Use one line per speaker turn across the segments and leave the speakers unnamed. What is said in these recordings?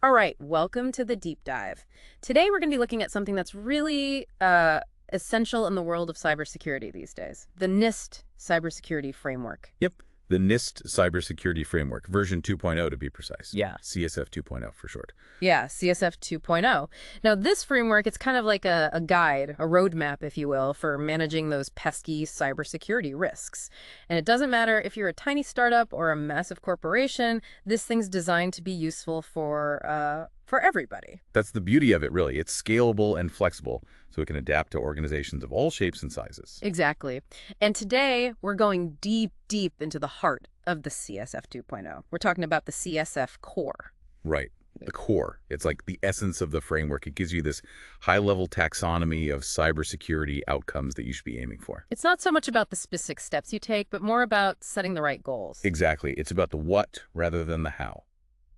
All right, welcome to the deep dive. Today we're going to be looking at something that's really essential in the world of cybersecurity these days, the NIST Cybersecurity Framework.
Yep. The NIST Cybersecurity Framework, version 2.0 to be precise.
Yeah.
CSF 2.0 for short.
Yeah, CSF 2.0. Now, this framework, it's kind of like a guide, a roadmap, if you will, for managing those pesky cybersecurity risks. And it doesn't matter if you're a tiny startup or a massive corporation, this thing's designed to be useful for everybody.
That's the beauty of it, really. It's scalable and flexible, so it can adapt to organizations of all shapes and sizes.
Exactly. And today, we're going deep, deep into the heart of the CSF 2.0. We're talking about the CSF core.
Right. The core. It's like the essence of the framework. It gives you this high-level taxonomy of cybersecurity outcomes that you should be aiming for.
It's not so much about the specific steps you take, but more about setting the right goals.
Exactly. It's about the what rather than the how.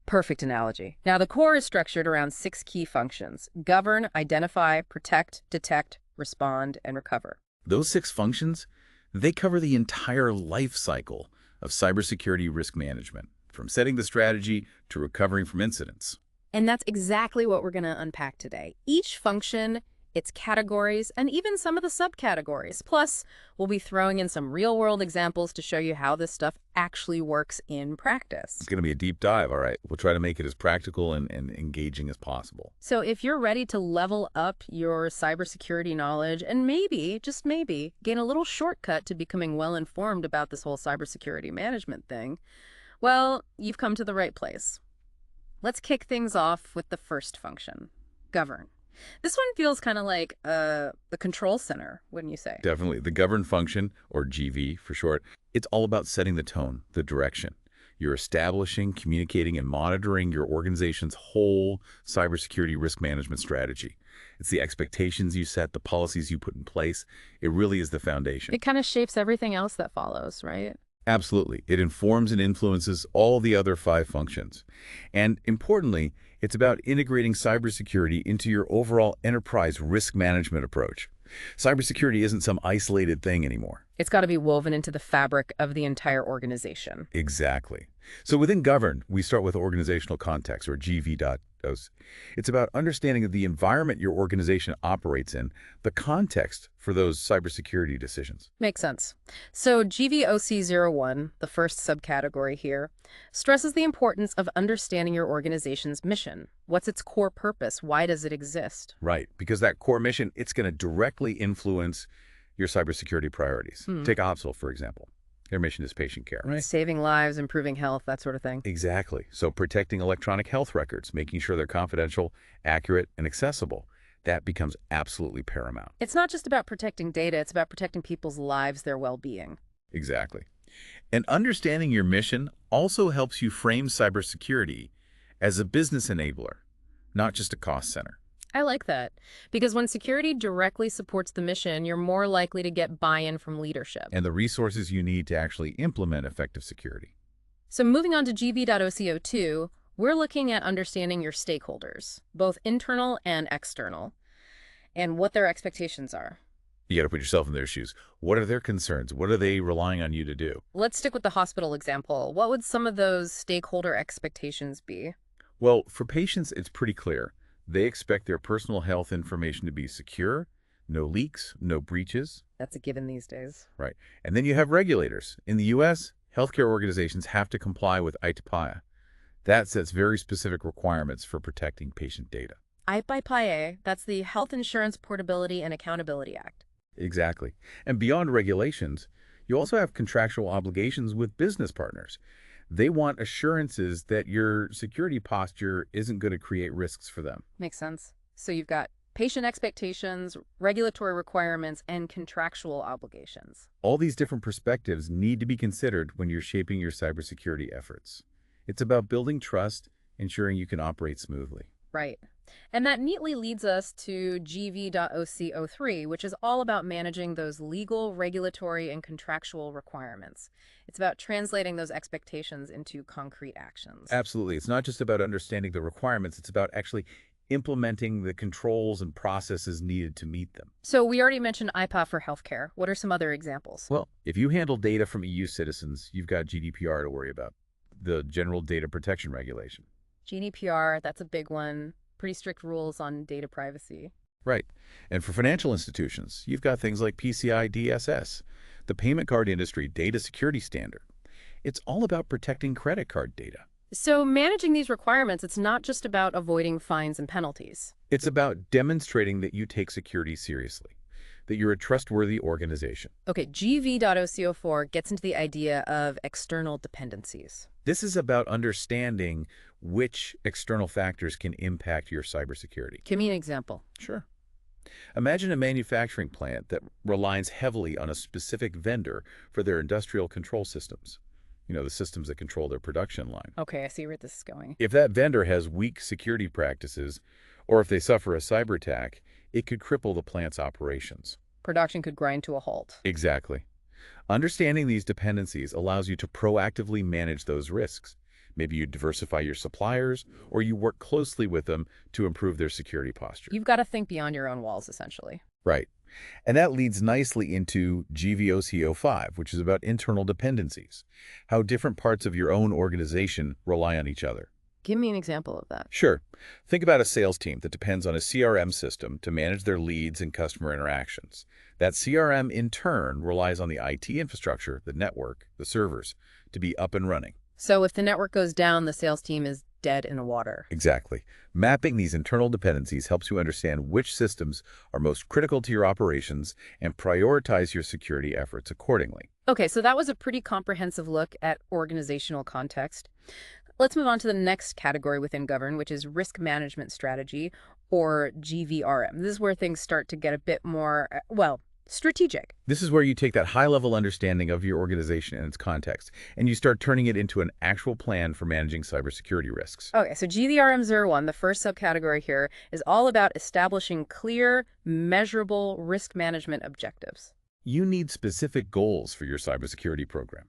Perfect analogy. Now, the core is structured around 6 key functions: govern, identify, protect, detect, respond, and recover.
Those 6 functions, they cover the entire life cycle of cybersecurity risk management, from setting the strategy to recovering from incidents.
And that's exactly what we're going to unpack today. Each function, its categories, and even some of the subcategories. Plus, we'll be throwing in some real-world examples to show you how this stuff actually works in practice.
It's going to be a deep dive, all right? We'll try to make it as practical and engaging as possible.
So if you're ready to level up your cybersecurity knowledge and maybe, just maybe, gain a little shortcut to becoming well-informed about this whole cybersecurity management thing, well, you've come to the right place. Let's kick things off with the first function, govern. This one feels kind of like the control center, wouldn't you say?
Definitely. The govern function, or GV for short, it's all about setting the tone, the direction. You're establishing, communicating, and monitoring your organization's whole cybersecurity risk management strategy. It's the expectations you set, the policies you put in place. It really is the foundation.
It kind of shapes everything else that follows, right?
Absolutely. It informs and influences all the other 5 functions. And importantly, it's about integrating cybersecurity into your overall enterprise risk management approach. Cybersecurity isn't some isolated thing anymore.
It's got to be woven into the fabric of the entire organization.
Exactly. So within govern, we start with organizational context, or GV.OS. It's about understanding the environment your organization operates in, the context for those cybersecurity decisions.
Makes sense. So GVOC01, the first subcategory here, stresses the importance of understanding your organization's mission. What's its core purpose? Why does it exist?
Right, because that core mission, it's going to directly influence your cybersecurity priorities. Take a hospital, for example. Their mission is patient care, right?
Saving lives, improving health, that sort of thing.
Exactly. So protecting electronic health records, making sure they're confidential, accurate, and accessible, that becomes absolutely paramount.
It's not just about protecting data, it's about protecting people's lives, their well-being.
Exactly. And understanding your mission also helps you frame cybersecurity as a business enabler, not just a cost center.
I like that, because when security directly supports the mission, you're more likely to get buy-in from leadership.
And the resources you need to actually implement effective security.
So moving on to GV.OCO2, we're looking at understanding your stakeholders, both internal and external, and what their expectations are.
You got to put yourself in their shoes. What are their concerns? What are they relying on you to do?
Let's stick with the hospital example. What would some of those stakeholder expectations be?
Well, for patients, it's pretty clear. They expect their personal health information to be secure, no leaks, no breaches.
That's a given these days.
Right. And then you have regulators. In the U.S., healthcare organizations have to comply with ITPIA. That sets very specific requirements for protecting patient data.
IPIA, that's the Health Insurance Portability and Accountability Act.
Exactly. And beyond regulations, you also have contractual obligations with business partners. They want assurances that your security posture isn't going to create risks for them.
Makes sense. So you've got patient expectations, regulatory requirements, and contractual obligations.
All these different perspectives need to be considered when you're shaping your cybersecurity efforts. It's about building trust, ensuring you can operate smoothly.
Right. And that neatly leads us to GV.OCO3, which is all about managing those legal, regulatory, and contractual requirements. It's about translating those expectations into concrete actions.
Absolutely. It's not just about understanding the requirements. It's about actually implementing the controls and processes needed to meet them.
So we already mentioned IPA for healthcare. What are some other examples?
Well, if you handle data from EU citizens, you've got GDPR to worry about, the General Data Protection Regulation.
GDPR, that's a big one. Pretty strict rules on data privacy.
Right. And for financial institutions, you've got things like PCI DSS, the payment card industry data security standard. It's all about protecting credit card data.
So managing these requirements, it's not just about avoiding fines and penalties.
It's about demonstrating that you take security seriously, that you're a trustworthy organization.
Okay, GV.OC04 gets into the idea of external dependencies.
This is about understanding which external factors can impact your cybersecurity.
Give me an example.
Sure. Imagine a manufacturing plant that relies heavily on a specific vendor for their industrial control systems. The systems that control their production line.
Okay, I see where this is going.
If that vendor has weak security practices, or if they suffer a cyber attack, it could cripple the plant's operations.
Production could grind to a halt.
Exactly. Understanding these dependencies allows you to proactively manage those risks. Maybe you diversify your suppliers, or you work closely with them to improve their security posture.
You've got to think beyond your own walls, essentially.
Right. And that leads nicely into GVOC05, which is about internal dependencies, how different parts of your own organization rely on each other.
Give me an example of that.
Sure. Think about a sales team that depends on a CRM system to manage their leads and customer interactions. That CRM, in turn, relies on the IT infrastructure, the network, the servers, to be up and running.
So if the network goes down, the sales team is dead in the water.
Exactly. Mapping these internal dependencies helps you understand which systems are most critical to your operations and prioritize your security efforts accordingly.
Okay, so that was a pretty comprehensive look at organizational context. Let's move on to the next category within Govern, which is Risk Management Strategy, or GVRM. This is where things start to get a bit more, strategic.
This is where you take that high-level understanding of your organization and its context, and you start turning it into an actual plan for managing cybersecurity risks.
Okay, so GVRM01, the first subcategory here, is all about establishing clear, measurable risk management objectives.
You need specific goals for your cybersecurity program,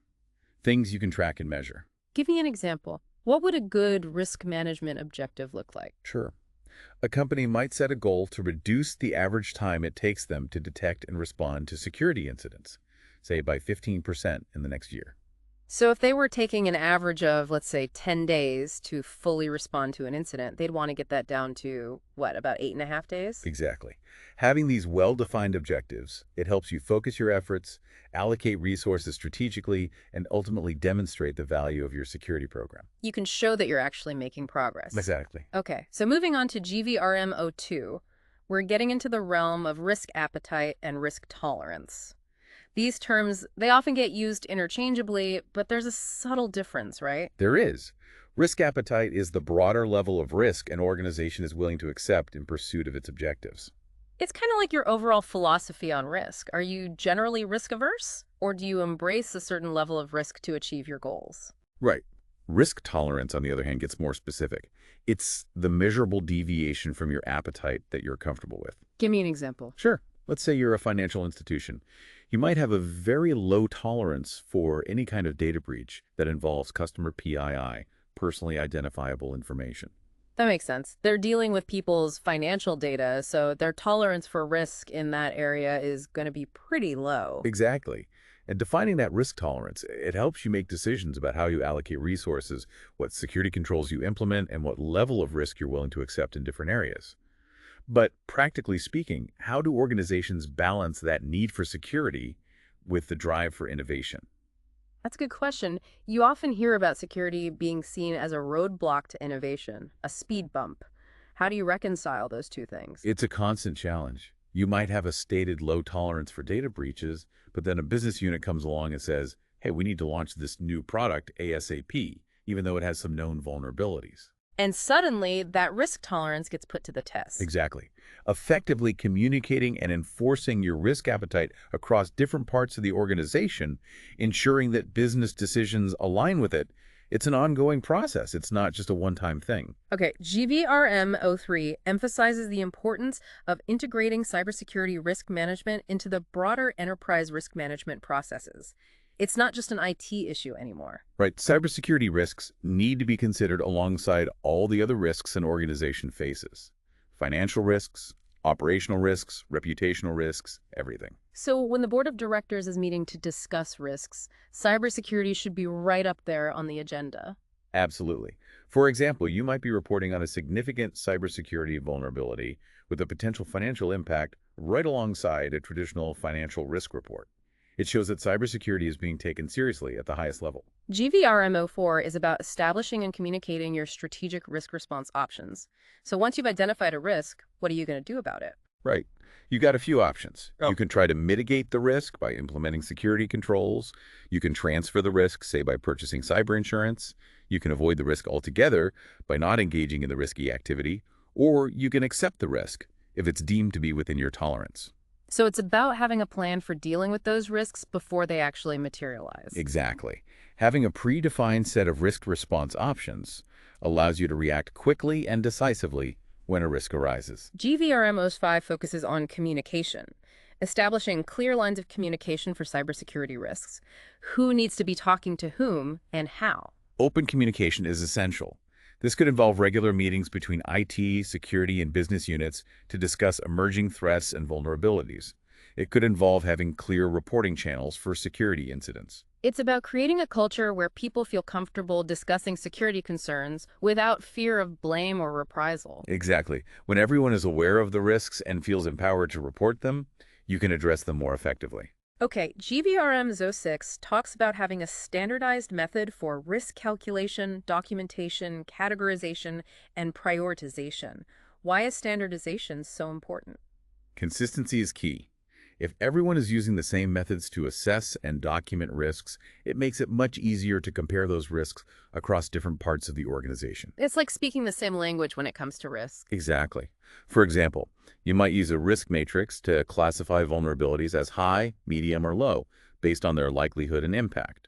things you can track and measure.
Give me an example. What would a good risk management objective look like?
Sure. A company might set a goal to reduce the average time it takes them to detect and respond to security incidents, say by 15% in the next year.
So if they were taking an average of, let's say, 10 days to fully respond to an incident, they'd want to get that down to, about 8.5 days?
Exactly. Having these well-defined objectives, it helps you focus your efforts, allocate resources strategically, and ultimately demonstrate the value of your security program.
You can show that you're actually making progress.
Exactly.
Okay, so moving on to GVRM02, we're getting into the realm of risk appetite and risk tolerance. These terms, they often get used interchangeably, but there's a subtle difference, right?
There is. Risk appetite is the broader level of risk an organization is willing to accept in pursuit of its objectives.
It's kind of like your overall philosophy on risk. Are you generally risk averse, or do you embrace a certain level of risk to achieve your goals?
Right. Risk tolerance, on the other hand, gets more specific. It's the measurable deviation from your appetite that you're comfortable with.
Give me an example.
Sure. Let's say you're a financial institution. You might have a very low tolerance for any kind of data breach that involves customer PII, personally identifiable information.
That makes sense. They're dealing with people's financial data, so their tolerance for risk in that area is going to be pretty low.
Exactly. And defining that risk tolerance, it helps you make decisions about how you allocate resources, what security controls you implement, and what level of risk you're willing to accept in different areas. But practically speaking, how do organizations balance that need for security with the drive for innovation?
That's a good question. You often hear about security being seen as a roadblock to innovation, a speed bump. How do you reconcile those two things?
It's a constant challenge. You might have a stated low tolerance for data breaches, but then a business unit comes along and says, hey, we need to launch this new product ASAP, even though it has some known vulnerabilities.
And suddenly, that risk tolerance gets put to the test.
Exactly. Effectively communicating and enforcing your risk appetite across different parts of the organization, ensuring that business decisions align with it, it's an ongoing process. It's not just a one-time thing.
Okay, GVRM03 emphasizes the importance of integrating cybersecurity risk management into the broader enterprise risk management processes. It's not just an IT issue anymore.
Right. Cybersecurity risks need to be considered alongside all the other risks an organization faces. Financial risks, operational risks, reputational risks, everything.
So when the board of directors is meeting to discuss risks, cybersecurity should be right up there on the agenda.
Absolutely. For example, you might be reporting on a significant cybersecurity vulnerability with a potential financial impact right alongside a traditional financial risk report. It shows that cybersecurity is being taken seriously at the highest level.
GVRM04 is about establishing and communicating your strategic risk response options. So once you've identified a risk, what are you going to do about it?
Right. You got a few options.
Oh.
You can try to mitigate the risk by implementing security controls. You can transfer the risk, say, by purchasing cyber insurance. You can avoid the risk altogether by not engaging in the risky activity. Or you can accept the risk if it's deemed to be within your tolerance.
So it's about having a plan for dealing with those risks before they actually materialize.
Exactly. Having a predefined set of risk response options allows you to react quickly and decisively when a risk arises.
GVRM05 focuses on communication, establishing clear lines of communication for cybersecurity risks. Who needs to be talking to whom and how?
Open communication is essential. This could involve regular meetings between IT, security, and business units to discuss emerging threats and vulnerabilities. It could involve having clear reporting channels for security incidents.
It's about creating a culture where people feel comfortable discussing security concerns without fear of blame or reprisal.
Exactly. When everyone is aware of the risks and feels empowered to report them, you can address them more effectively.
Okay, GVRM06 talks about having a standardized method for risk calculation, documentation, categorization, and prioritization. Why is standardization so important?
Consistency is key. If everyone is using the same methods to assess and document risks, it makes it much easier to compare those risks across different parts of the organization.
It's like speaking the same language when it comes to risk.
Exactly. For example, you might use a risk matrix to classify vulnerabilities as high, medium, or low based on their likelihood and impact.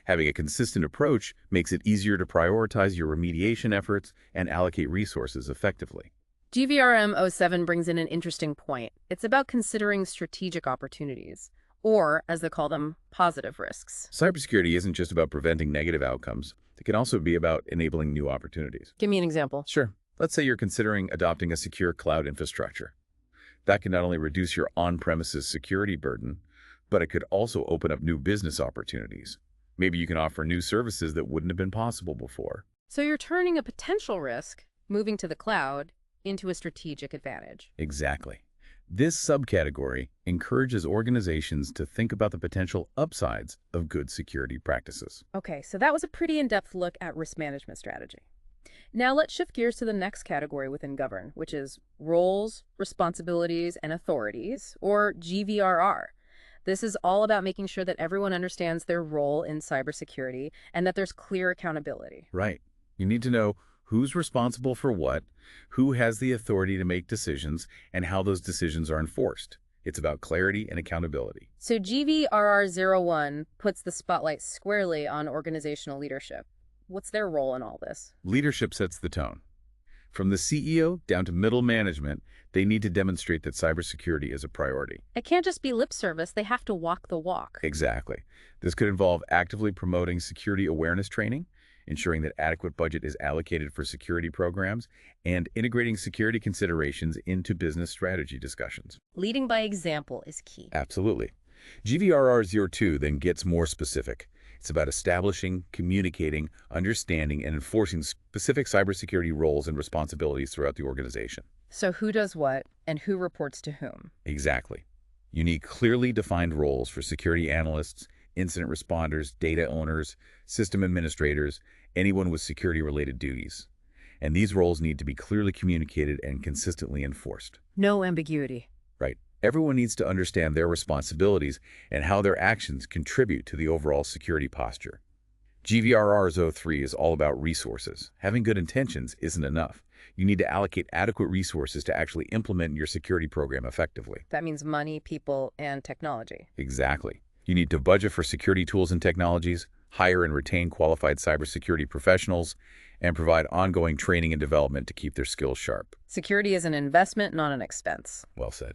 Having a consistent approach makes it easier to prioritize your remediation efforts and allocate resources effectively.
GVRM07 brings in an interesting point. It's about considering strategic opportunities, or, as they call them, positive risks.
Cybersecurity isn't just about preventing negative outcomes. It can also be about enabling new opportunities.
Give me an example.
Sure. Let's say you're considering adopting a secure cloud infrastructure. That can not only reduce your on-premises security burden, but it could also open up new business opportunities. Maybe you can offer new services that wouldn't have been possible before.
So you're turning a potential risk, moving to the cloud, into a strategic advantage.
Exactly. This subcategory encourages organizations to think about the potential upsides of good security practices.
Okay, so that was a pretty in-depth look at risk management strategy. Now let's shift gears to the next category within govern, which is roles, responsibilities, and authorities, or GVRR. This is all about making sure that everyone understands their role in cybersecurity and that there's clear accountability.
Right. You need to know who's responsible for what, who has the authority to make decisions, and how those decisions are enforced. It's about clarity and accountability.
So GVRR01 puts the spotlight squarely on organizational leadership. What's their role in all this?
Leadership sets the tone. From the CEO down to middle management, they need to demonstrate that cybersecurity is a priority.
It can't just be lip service, they have to walk the walk.
Exactly. This could involve actively promoting security awareness training, ensuring that adequate budget is allocated for security programs, and integrating security considerations into business strategy discussions.
Leading by example is key.
Absolutely. GVRR02 then gets more specific. It's about establishing, communicating, understanding, and enforcing specific cybersecurity roles and responsibilities throughout the organization.
So who does what and who reports to whom?
Exactly. You need clearly defined roles for security analysts, incident responders, data owners, system administrators, anyone with security-related duties. And these roles need to be clearly communicated and consistently enforced.
No ambiguity.
Right. Everyone needs to understand their responsibilities and how their actions contribute to the overall security posture. GVRR03 is all about resources. Having good intentions isn't enough. You need to allocate adequate resources to actually implement your security program effectively.
That means money, people, and technology.
Exactly. You need to budget for security tools and technologies, hire and retain qualified cybersecurity professionals, and provide ongoing training and development to keep their skills sharp.
Security is an investment, not an expense.
Well said.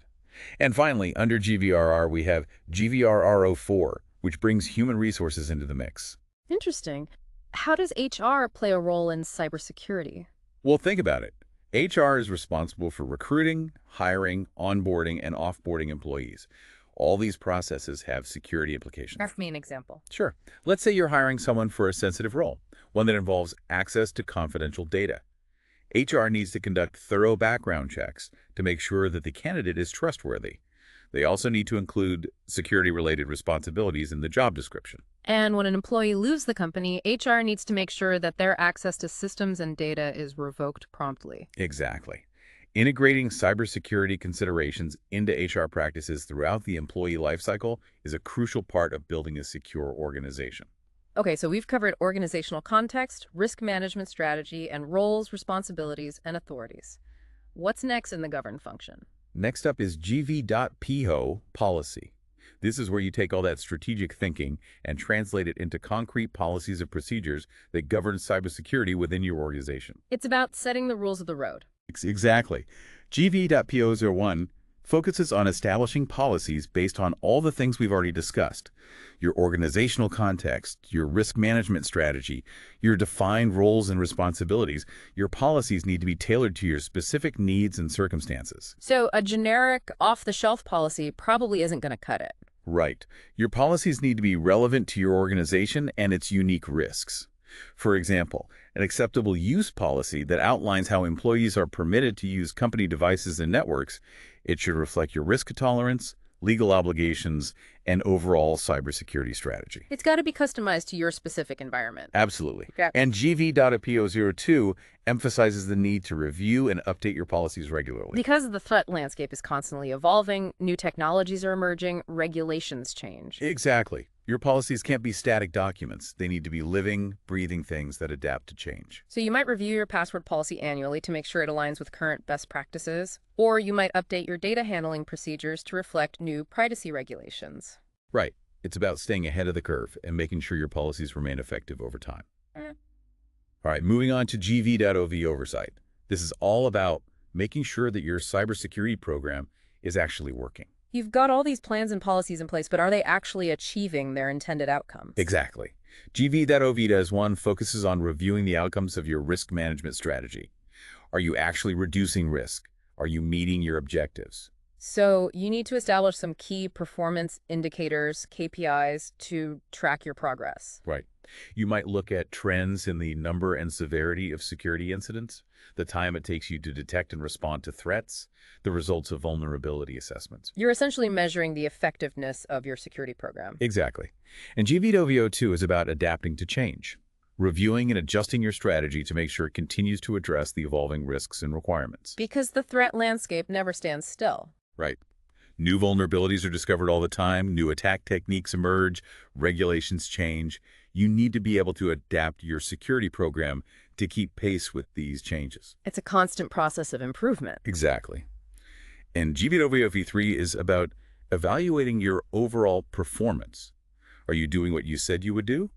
And finally, under GVRR, we have GVRR04, which brings human resources into the mix.
Interesting. How does HR play a role in cybersecurity?
Well, think about it. HR is responsible for recruiting, hiring, onboarding, and offboarding employees. All these processes have security implications.
Give me an example.
Sure. Let's say you're hiring someone for a sensitive role. one that involves access to confidential data. HR needs to conduct thorough background checks to make sure that the candidate is trustworthy. They also need to include security-related responsibilities in the job description.
And when an employee leaves the company, HR needs to make sure that their access to systems and data is revoked promptly.
Exactly. Integrating cybersecurity considerations into HR practices throughout the employee lifecycle is a crucial part of building a secure organization.
Okay, so we've covered organizational context, risk management strategy, and roles, responsibilities, and authorities. What's next in the govern function?
Next up is GV.PO policy. This is where you take all that strategic thinking and translate it into concrete policies and procedures that govern cybersecurity within your organization.
It's about setting the rules of the road.
Exactly. GV.PO01 focuses on establishing policies based on all the things we've already discussed. Your organizational context, your risk management strategy, your defined roles and responsibilities. Your policies need to be tailored to your specific needs and circumstances.
So a generic, off-the-shelf policy probably isn't going to cut it.
Right. Your policies need to be relevant to your organization and its unique risks. For example, an acceptable use policy that outlines how employees are permitted to use company devices and networks. It should reflect your risk tolerance, legal obligations, and overall cybersecurity strategy.
It's got to be customized to your specific environment.
Absolutely.
Yeah.
And GV.PO02 emphasizes the need to review and update your policies regularly.
Because the threat landscape is constantly evolving, new technologies are emerging, regulations change.
Exactly. Your policies can't be static documents. They need to be living, breathing things that adapt to change.
So you might review your password policy annually to make sure it aligns with current best practices, or you might update your data handling procedures to reflect new privacy regulations.
Right. It's about staying ahead of the curve and making sure your policies remain effective over time. All right, moving on to GV.OV oversight. This is all about making sure that your cybersecurity program is actually working.
You've got all these plans and policies in place, but are they actually achieving their intended outcomes?
Exactly. GV.OV focuses on reviewing the outcomes of your risk management strategy. Are you actually reducing risk? Are you meeting your objectives?
So you need to establish some key performance indicators, KPIs, to track your progress.
Right. You might look at trends in the number and severity of security incidents, the time it takes you to detect and respond to threats, the results of vulnerability assessments.
You're essentially measuring the effectiveness of your security program.
Exactly. And GV.OV02 is about adapting to change, reviewing and adjusting your strategy to make sure it continues to address the evolving risks and requirements.
Because the threat landscape never stands still.
Right. New vulnerabilities are discovered all the time, new attack techniques emerge, regulations change. You need to be able to adapt your security program to keep pace with these changes.
It's a constant process of improvement.
Exactly. And GV.OV3 is about evaluating your overall performance. Are you doing what you said you would do?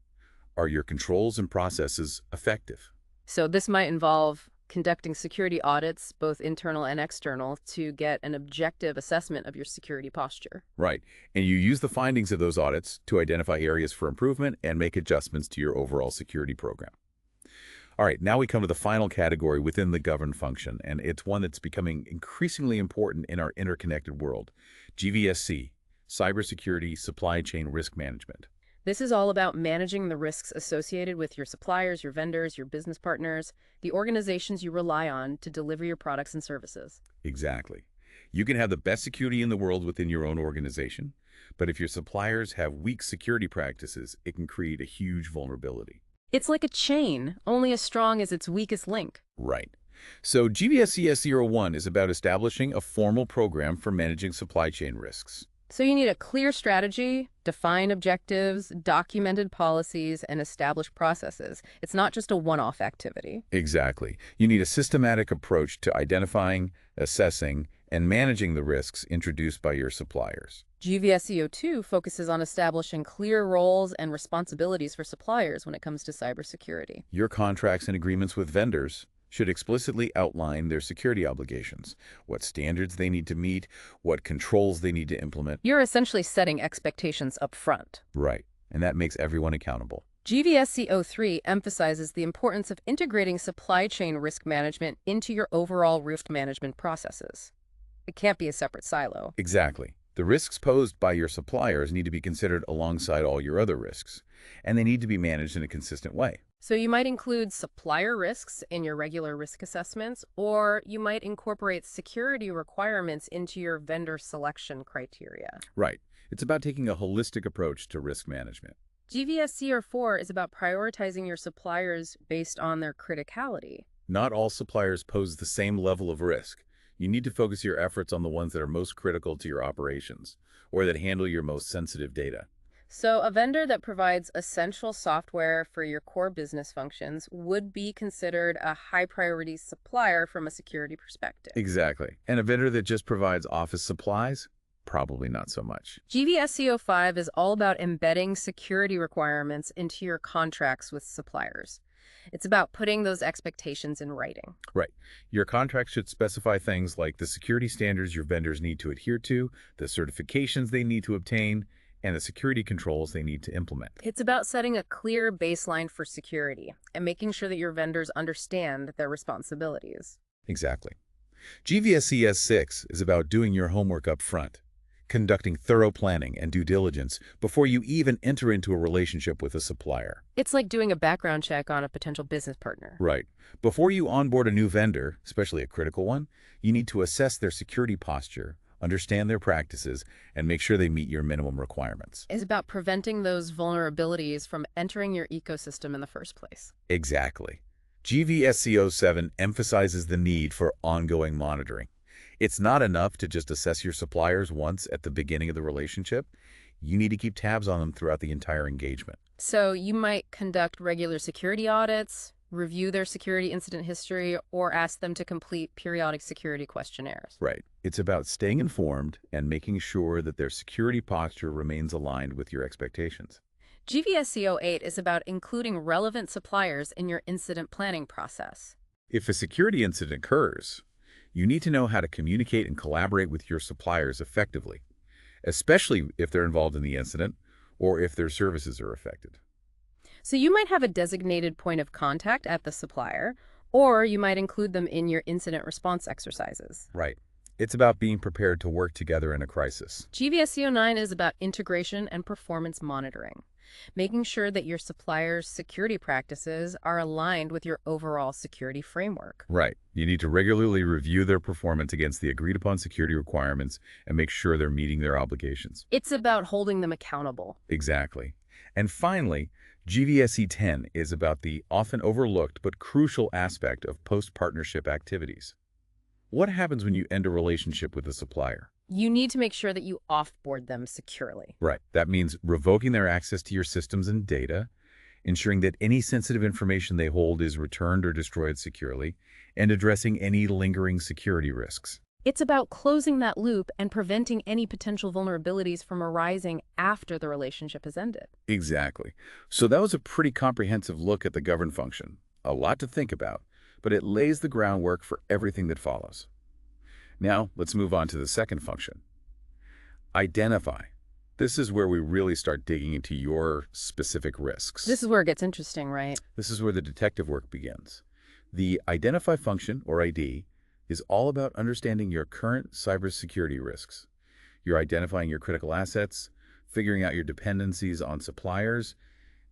Are your controls and processes effective?
So this might involve conducting security audits, both internal and external, to get an objective assessment of your security posture.
Right. And you use the findings of those audits to identify areas for improvement and make adjustments to your overall security program. All right, now we come to the final category within the govern function, and it's one that's becoming increasingly important in our interconnected world. GVSC, Cybersecurity Supply Chain Risk Management.
This is all about managing the risks associated with your suppliers, your vendors, your business partners, the organizations you rely on to deliver your products and services.
Exactly. You can have the best security in the world within your own organization, but if your suppliers have weak security practices, it can create a huge vulnerability.
It's like a chain, only as strong as its weakest link.
Right. So GVSCS01 is about establishing a formal program for managing supply chain risks.
So you need a clear strategy, defined objectives, documented policies, and established processes. It's not just a one-off activity.
Exactly. You need a systematic approach to identifying, assessing, and managing the risks introduced by your suppliers.
GVSCO2 focuses on establishing clear roles and responsibilities for suppliers when it comes to cybersecurity.
Your contracts and agreements with vendors should explicitly outline their security obligations, what standards they need to meet, what controls they need to implement.
You're essentially setting expectations up front.
Right, and that makes everyone accountable.
GVSCO3 emphasizes the importance of integrating supply chain risk management into your overall risk management processes. It can't be a separate silo.
Exactly. The risks posed by your suppliers need to be considered alongside all your other risks, and they need to be managed in a consistent way.
So you might include supplier risks in your regular risk assessments, or you might incorporate security requirements into your vendor selection criteria.
Right. It's about taking a holistic approach to risk management.
GVSCR4 is about prioritizing your suppliers based on their criticality.
Not all suppliers pose the same level of risk. You need to focus your efforts on the ones that are most critical to your operations, or that handle your most sensitive data.
So a vendor that provides essential software for your core business functions would be considered a high priority supplier from a security perspective.
Exactly. And a vendor that just provides office supplies? Probably not so much.
GVSCO5 is all about embedding security requirements into your contracts with suppliers. It's about putting those expectations in writing.
Right. Your contract should specify things like the security standards your vendors need to adhere to, the certifications they need to obtain, and the security controls they need to implement.
It's about setting a clear baseline for security and making sure that your vendors understand their responsibilities.
Exactly. GVSCS 6 is about doing your homework up front, conducting thorough planning and due diligence before you even enter into a relationship with a supplier.
It's like doing a background check on a potential business partner.
Right. Before you onboard a new vendor, especially a critical one, you need to assess their security posture, understand their practices, and make sure they meet your minimum requirements.
It's about preventing those vulnerabilities from entering your ecosystem in the first place.
Exactly. GVSCO 7 emphasizes the need for ongoing monitoring. It's not enough to just assess your suppliers once at the beginning of the relationship. You need to keep tabs on them throughout the entire engagement.
So you might conduct regular security audits, review their security incident history, or ask them to complete periodic security questionnaires.
Right. It's about staying informed and making sure that their security posture remains aligned with your expectations.
GVSCO8 is about including relevant suppliers in your incident planning process.
If a security incident occurs, you need to know how to communicate and collaborate with your suppliers effectively, especially if they're involved in the incident or if their services are affected.
So you might have a designated point of contact at the supplier, or you might include them in your incident response exercises.
Right. It's about being prepared to work together in a crisis.
GVSCO9 is about integration and performance monitoring, making sure that your supplier's security practices are aligned with your overall security framework.
Right. You need to regularly review their performance against the agreed-upon security requirements and make sure they're meeting their obligations.
It's about holding them accountable.
Exactly. And finally, GVSE 10 is about the often overlooked but crucial aspect of post-partnership activities. What happens when you end a relationship with a supplier?
You need to make sure that you offboard them securely.
Right. That means revoking their access to your systems and data, ensuring that any sensitive information they hold is returned or destroyed securely, and addressing any lingering security risks.
It's about closing that loop and preventing any potential vulnerabilities from arising after the relationship has ended.
Exactly. So that was a pretty comprehensive look at the govern function. A lot to think about, but it lays the groundwork for everything that follows. Now, let's move on to the second function. Identify. This is where we really start digging into your specific risks.
This is where it gets interesting, right?
This is where the detective work begins. The identify function, or ID, is all about understanding your current cybersecurity risks. You're identifying your critical assets, figuring out your dependencies on suppliers,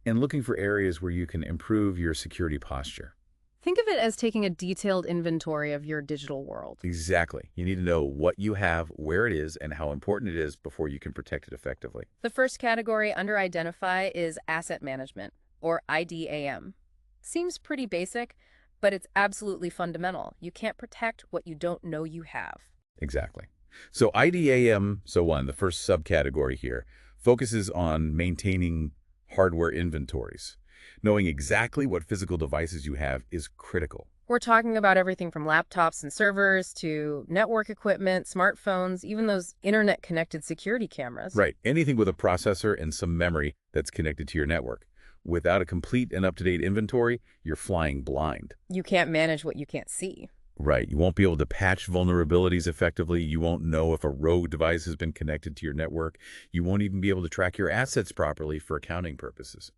and looking for areas where you can improve your security posture.
Think of it as taking a detailed inventory of your digital world.
Exactly. You need to know what you have, where it is, and how important it is before you can protect it effectively.
The first category under Identify is Asset Management, or IDAM. Seems pretty basic, but it's absolutely fundamental. You can't protect what you don't know you have.
Exactly. So IDAM, the first subcategory here, focuses on maintaining hardware inventories. Knowing exactly what physical devices you have is critical.
We're talking about everything from laptops and servers to network equipment, smartphones, even those internet-connected security cameras.
Right. Anything with a processor and some memory that's connected to your network. Without a complete and up-to-date inventory, you're flying blind.
You can't manage what you can't see.
Right. You won't be able to patch vulnerabilities effectively. You won't know if a rogue device has been connected to your network. You won't even be able to track your assets properly for accounting purposes.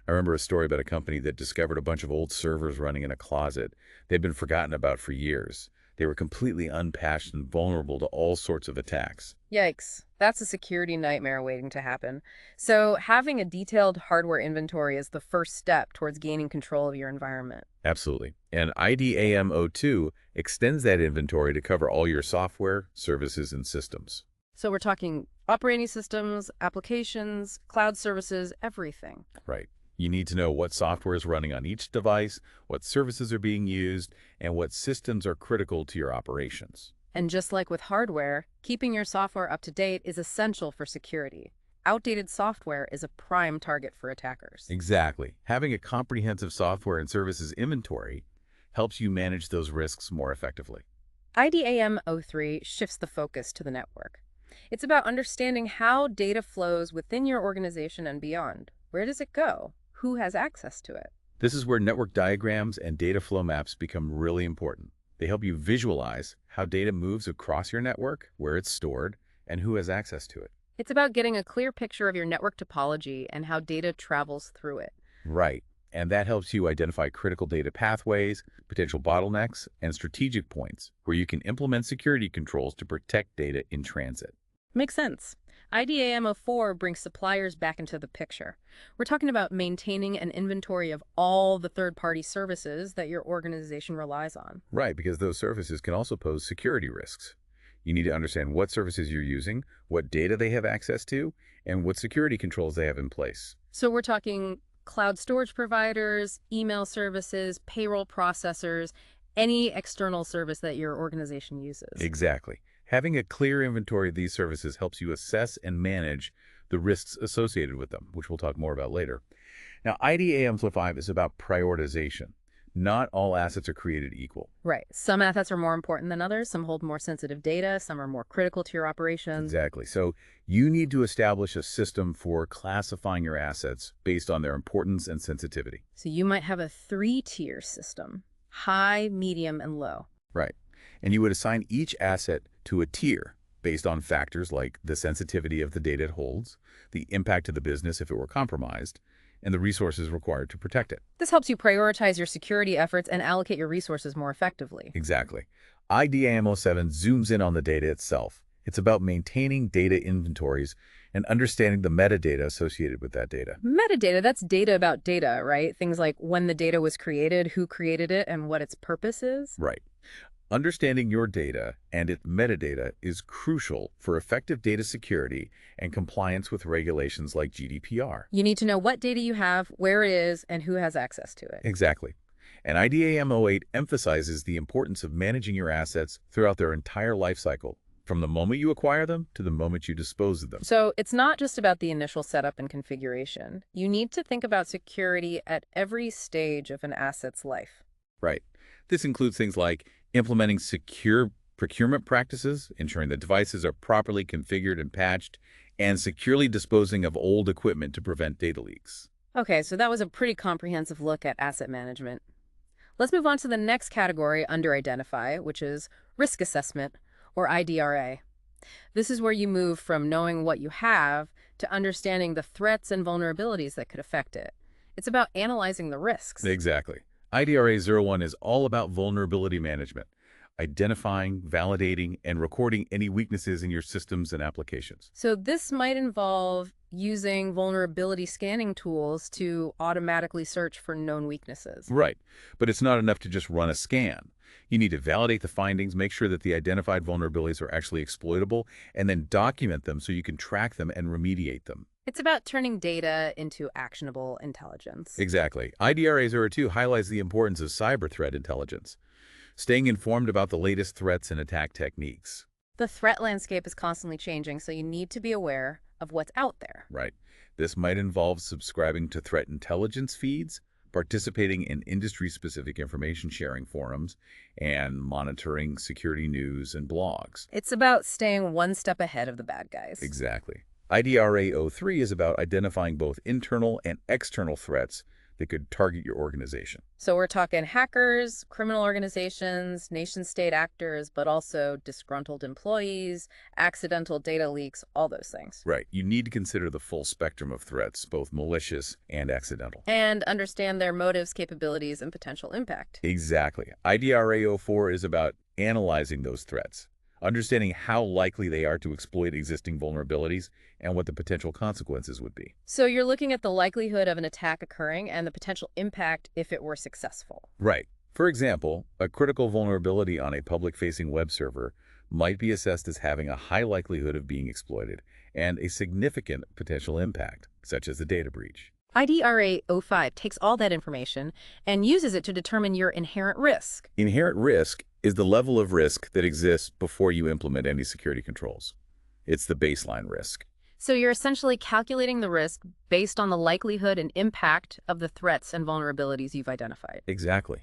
I remember a story about a company that discovered a bunch of old servers running in a closet. They'd been forgotten about for years. They were completely unpatched and vulnerable to all sorts of attacks.
Yikes. That's a security nightmare waiting to happen. So, having a detailed hardware inventory is the first step towards gaining control of your environment.
Absolutely. And IDAM02 extends that inventory to cover all your software, services, and systems.
So, we're talking operating systems, applications, cloud services, everything.
Right. You need to know what software is running on each device, what services are being used, and what systems are critical to your operations.
And just like with hardware, keeping your software up to date is essential for security. Outdated software is a prime target for attackers.
Exactly. Having a comprehensive software and services inventory helps you manage those risks more effectively.
IDAM03 shifts the focus to the network. It's about understanding how data flows within your organization and beyond. Where does it go? Who has access to it?
This is where network diagrams and data flow maps become really important. They help you visualize how data moves across your network, where it's stored, and who has access to it.
It's about getting a clear picture of your network topology and how data travels through it.
Right. And that helps you identify critical data pathways, potential bottlenecks, and strategic points where you can implement security controls to protect data in transit.
Makes sense. IDAM04 brings suppliers back into the picture. We're talking about maintaining an inventory of all the third-party services that your organization relies on.
Right, because those services can also pose security risks. You need to understand what services you're using, what data they have access to, and what security controls they have in place.
So we're talking cloud storage providers, email services, payroll processors, any external service that your organization uses.
Exactly. Having a clear inventory of these services helps you assess and manage the risks associated with them, which we'll talk more about later. Now, IDAM5 is about prioritization. Not all assets are created equal.
Right. Some assets are more important than others. Some hold more sensitive data. Some are more critical to your operations.
Exactly. So you need to establish a system for classifying your assets based on their importance and sensitivity.
So you might have a three-tier system: high, medium, and low.
Right. And you would assign each asset to a tier based on factors like the sensitivity of the data it holds, the impact to the business if it were compromised, and the resources required to protect it.
This helps you prioritize your security efforts and allocate your resources more effectively.
Exactly. IDAM07 zooms in on the data itself. It's about maintaining data inventories and understanding the metadata associated with that data.
Metadata, that's data about data, right? Things like when the data was created, who created it, and what its purpose is.
Right. Understanding your data and its metadata is crucial for effective data security and compliance with regulations like GDPR.
You need to know what data you have, where it is, and who has access to it.
Exactly. And IDAM08 emphasizes the importance of managing your assets throughout their entire life cycle, from the moment you acquire them to the moment you dispose of them.
So it's not just about the initial setup and configuration. You need to think about security at every stage of an asset's life.
Right. This includes things like implementing secure procurement practices, ensuring that devices are properly configured and patched, and securely disposing of old equipment to prevent data leaks.
Okay, so that was a pretty comprehensive look at asset management. Let's move on to the next category under Identify, which is risk assessment, or IDRA. This is where you move from knowing what you have to understanding the threats and vulnerabilities that could affect it. It's about analyzing the risks.
Exactly. IDRA 01 is all about vulnerability management, identifying, validating, and recording any weaknesses in your systems and applications.
So this might involve using vulnerability scanning tools to automatically search for known weaknesses.
Right. But it's not enough to just run a scan. You need to validate the findings, make sure that the identified vulnerabilities are actually exploitable, and then document them so you can track them and remediate them.
It's about turning data into actionable intelligence.
Exactly. IDRA 02 highlights the importance of cyber threat intelligence, staying informed about the latest threats and attack techniques.
The threat landscape is constantly changing, so you need to be aware of what's out there.
Right. This might involve subscribing to threat intelligence feeds, participating in industry-specific information sharing forums, and monitoring security news and blogs.
It's about staying one step ahead of the bad guys.
Exactly. IDRA 03 is about identifying both internal and external threats that could target your organization.
So we're talking hackers, criminal organizations, nation-state actors, but also disgruntled employees, accidental data leaks, all those things.
Right. You need to consider the full spectrum of threats, both malicious and accidental.
And understand their motives, capabilities, and potential impact.
Exactly. IDRA04 is about analyzing those threats, understanding how likely they are to exploit existing vulnerabilities and what the potential consequences would be.
So you're looking at the likelihood of an attack occurring and the potential impact if it were successful.
Right. For example, a critical vulnerability on a public-facing web server might be assessed as having a high likelihood of being exploited and a significant potential impact, such as a data breach.
IDRA 05 takes all that information and uses it to determine your inherent risk.
Inherent risk is the level of risk that exists before you implement any security controls. It's the baseline risk.
So you're essentially calculating the risk based on the likelihood and impact of the threats and vulnerabilities you've identified.
Exactly.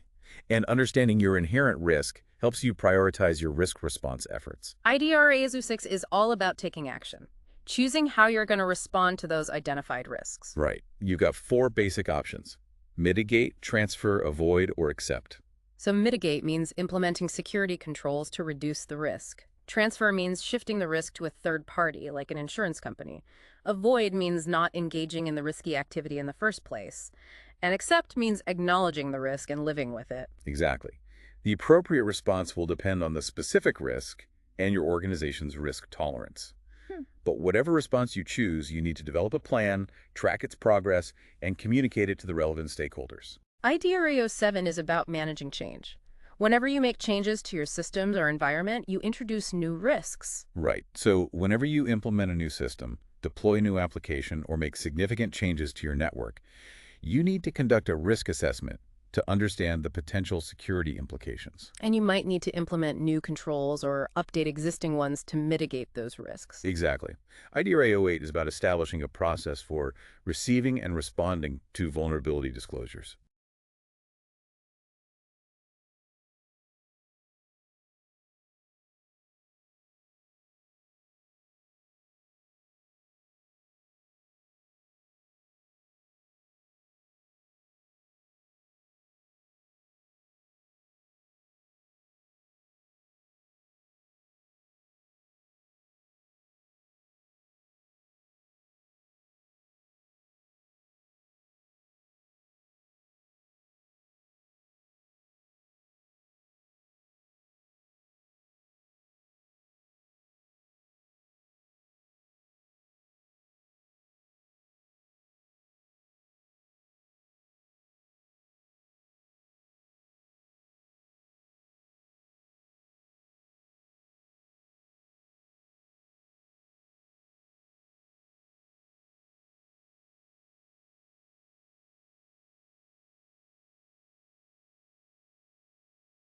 And understanding your inherent risk helps you prioritize your risk response efforts.
IDRA 06 is all about taking action, choosing how you're going to respond to those identified risks.
Right. You've got 4 basic options: mitigate, transfer, avoid, or accept.
So mitigate means implementing security controls to reduce the risk. Transfer means shifting the risk to a third party, like an insurance company. Avoid means not engaging in the risky activity in the first place. And accept means acknowledging the risk and living with it.
Exactly. The appropriate response will depend on the specific risk and your organization's risk tolerance. But whatever response you choose, you need to develop a plan, track its progress, and communicate it to the relevant stakeholders.
IDRA 07 is about managing change. Whenever you make changes to your systems or environment, you introduce new risks.
Right. So whenever you implement a new system, deploy a new application, or make significant changes to your network, you need to conduct a risk assessment to understand the potential security implications.
And you might need to implement new controls or update existing ones to mitigate those risks.
Exactly. IDRA 08 is about establishing a process for receiving and responding to vulnerability disclosures.